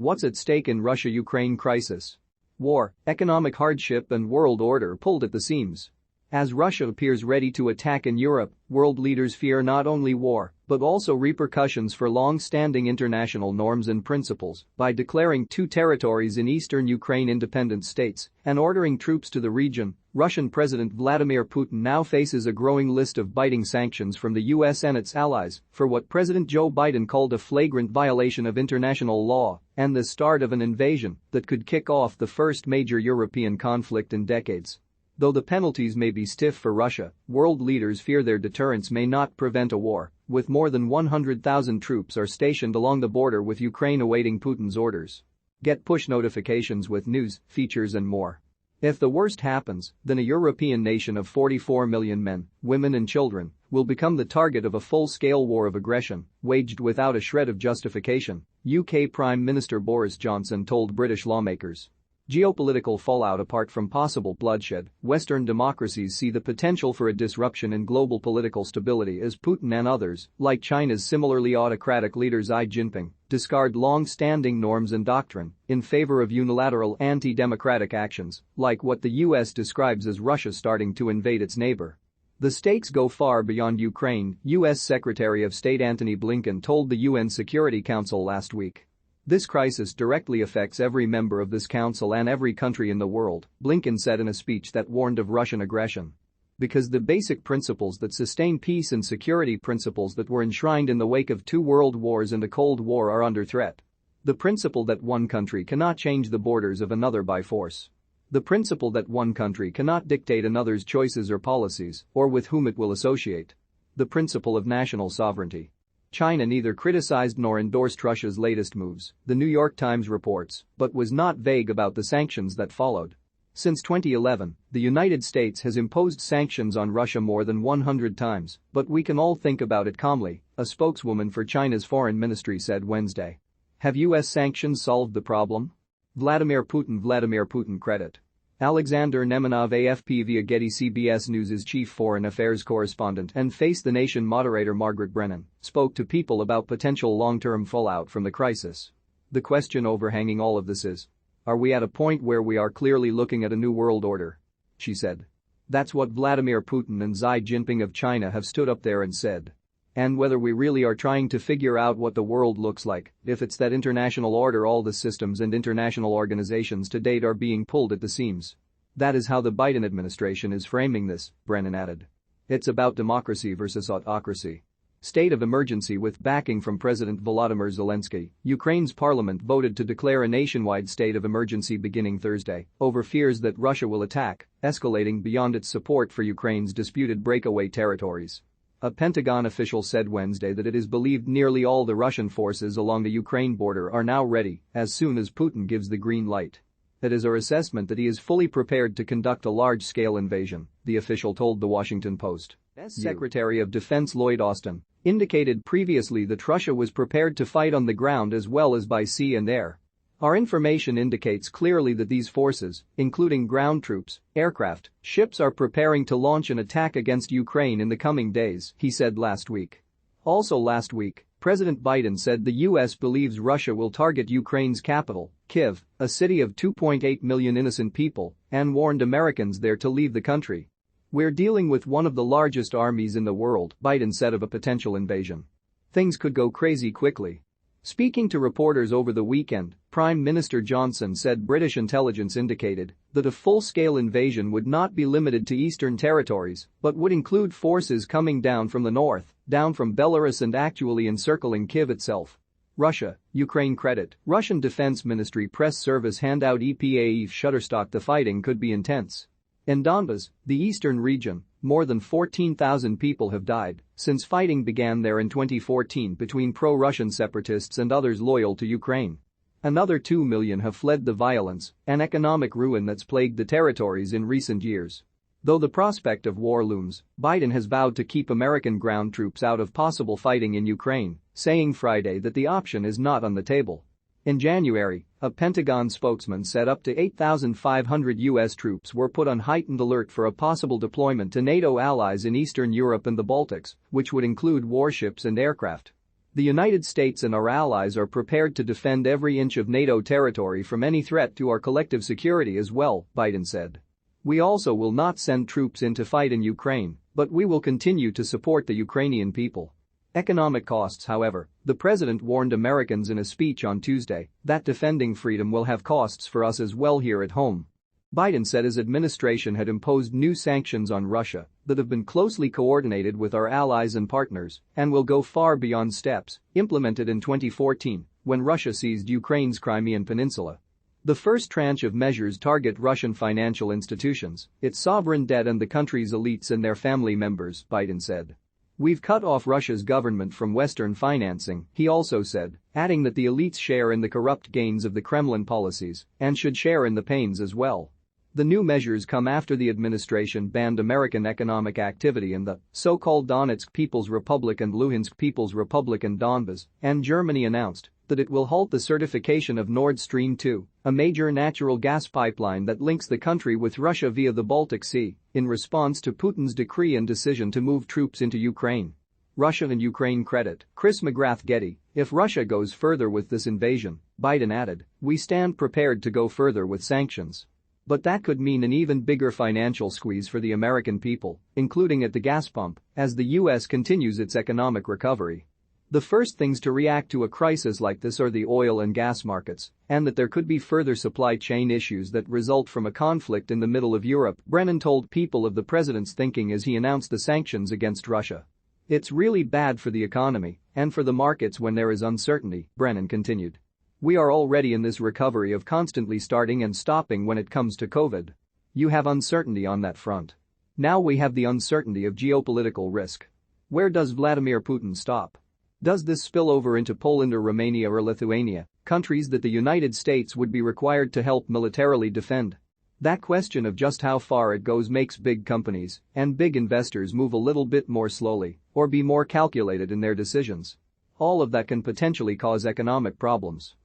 What's at stake in Russia-Ukraine crisis? War, economic hardship and world order pulled at the seams. As Russia appears ready to attack in Europe, world leaders fear not only war, but also repercussions for long-standing international norms and principles by declaring two territories in eastern Ukraine independent states and ordering troops to the region. Russian President Vladimir Putin now faces a growing list of biting sanctions from the US and its allies for what President Joe Biden called a flagrant violation of international law and the start of an invasion that could kick off the first major European conflict in decades. Though the penalties may be stiff for Russia, world leaders fear their deterrence may not prevent a war, with more than 100,000 troops are stationed along the border with Ukraine awaiting Putin's orders. Get push notifications with news, features and more. If the worst happens, then a European nation of 44 million men, women and children will become the target of a full-scale war of aggression, waged without a shred of justification, UK Prime Minister Boris Johnson told British lawmakers. Geopolitical fallout apart from possible bloodshed, Western democracies see the potential for a disruption in global political stability as Putin and others, like China's similarly autocratic leader Xi Jinping, discard long-standing norms and doctrine in favor of unilateral anti-democratic actions, like what the US describes as Russia starting to invade its neighbor. The stakes go far beyond Ukraine, US Secretary of State Antony Blinken told the UN Security Council last week. This crisis directly affects every member of this council and every country in the world, Blinken said in a speech that warned of Russian aggression. Because the basic principles that sustain peace and security, principles that were enshrined in the wake of two world wars and a Cold War, are under threat. The principle that one country cannot change the borders of another by force. The principle that one country cannot dictate another's choices or policies, or with whom it will associate. The principle of national sovereignty. China neither criticized nor endorsed Russia's latest moves, the New York Times reports, but was not vague about the sanctions that followed. Since 2011, the United States has imposed sanctions on Russia more than 100 times, but we can all think about it calmly, a spokeswoman for China's foreign ministry said Wednesday. Have U.S. sanctions solved the problem? Vladimir Putin credit. Alexander Nemanov, AFP via Getty. CBS News' chief foreign affairs correspondent and Face the Nation moderator Margaret Brennan spoke to People about potential long-term fallout from the crisis. The question overhanging all of this is, are we at a point where we are clearly looking at a new world order? She said. That's what Vladimir Putin and Xi Jinping of China have stood up there and said. And whether we really are trying to figure out what the world looks like, if it's that international order, all the systems and international organizations to date are being pulled at the seams. That is how the Biden administration is framing this, Brennan added. It's about democracy versus autocracy. State of emergency with backing from President Volodymyr Zelensky. Ukraine's parliament voted to declare a nationwide state of emergency beginning Thursday over fears that Russia will attack, escalating beyond its support for Ukraine's disputed breakaway territories. A Pentagon official said Wednesday that it is believed nearly all the Russian forces along the Ukraine border are now ready as soon as Putin gives the green light. It is our assessment that he is fully prepared to conduct a large-scale invasion, the official told The Washington Post. Secretary of Defense Lloyd Austin indicated previously that Russia was prepared to fight on the ground as well as by sea and air. Our information indicates clearly that these forces, including ground troops, aircraft, ships, are preparing to launch an attack against Ukraine in the coming days, he said last week. Also last week, President Biden said the U.S. believes Russia will target Ukraine's capital, Kyiv, a city of 2.8 million innocent people, and warned Americans there to leave the country. We're dealing with one of the largest armies in the world, Biden said of a potential invasion. Things could go crazy quickly. Speaking to reporters over the weekend, Prime Minister Johnson said British intelligence indicated that a full-scale invasion would not be limited to eastern territories but would include forces coming down from the north, down from Belarus and actually encircling Kyiv itself. Russia, Ukraine credit. Russian Defense Ministry press service handout EPAE Shutterstock. The fighting could be intense. In Donbas, the eastern region, more than 14,000 people have died since fighting began there in 2014 between pro-Russian separatists and others loyal to Ukraine. Another 2 million have fled the violence and economic ruin that's plagued the territories in recent years. Though the prospect of war looms, Biden has vowed to keep American ground troops out of possible fighting in Ukraine, saying Friday that the option is not on the table. In January, a Pentagon spokesman said up to 8,500 U.S. troops were put on heightened alert for a possible deployment to NATO allies in Eastern Europe and the Baltics, which would include warships and aircraft. The United States and our allies are prepared to defend every inch of NATO territory from any threat to our collective security as well, Biden said. We also will not send troops in to fight in Ukraine, but we will continue to support the Ukrainian people. Economic costs, however, the president warned Americans in a speech on Tuesday that defending freedom will have costs for us as well here at home. Biden said his administration had imposed new sanctions on Russia that have been closely coordinated with our allies and partners and will go far beyond steps implemented in 2014 when Russia seized Ukraine's Crimean Peninsula. The first tranche of measures target Russian financial institutions, its sovereign debt and the country's elites and their family members, Biden said. We've cut off Russia's government from Western financing, he also said, adding that the elites share in the corrupt gains of the Kremlin policies and should share in the pains as well. The new measures come after the administration banned American economic activity in the so-called Donetsk People's Republic and Luhansk People's Republic and Donbas, and Germany announced that it will halt the certification of Nord Stream 2, a major natural gas pipeline that links the country with Russia via the Baltic Sea, in response to Putin's decree and decision to move troops into Ukraine. Russia and Ukraine credit, Chris McGrath-Getty, if Russia goes further with this invasion, Biden added, we stand prepared to go further with sanctions. But that could mean an even bigger financial squeeze for the American people, including at the gas pump, as the U.S. continues its economic recovery. The first things to react to a crisis like this are the oil and gas markets, and that there could be further supply chain issues that result from a conflict in the middle of Europe, Brennan told People of the president's thinking as he announced the sanctions against Russia. It's really bad for the economy and for the markets when there is uncertainty, Brennan continued. We are already in this recovery of constantly starting and stopping when it comes to COVID. You have uncertainty on that front. Now we have the uncertainty of geopolitical risk. Where does Vladimir Putin stop? Does this spill over into Poland or Romania or Lithuania, countries that the United States would be required to help militarily defend? That question of just how far it goes makes big companies and big investors move a little bit more slowly or be more calculated in their decisions. All of that can potentially cause economic problems.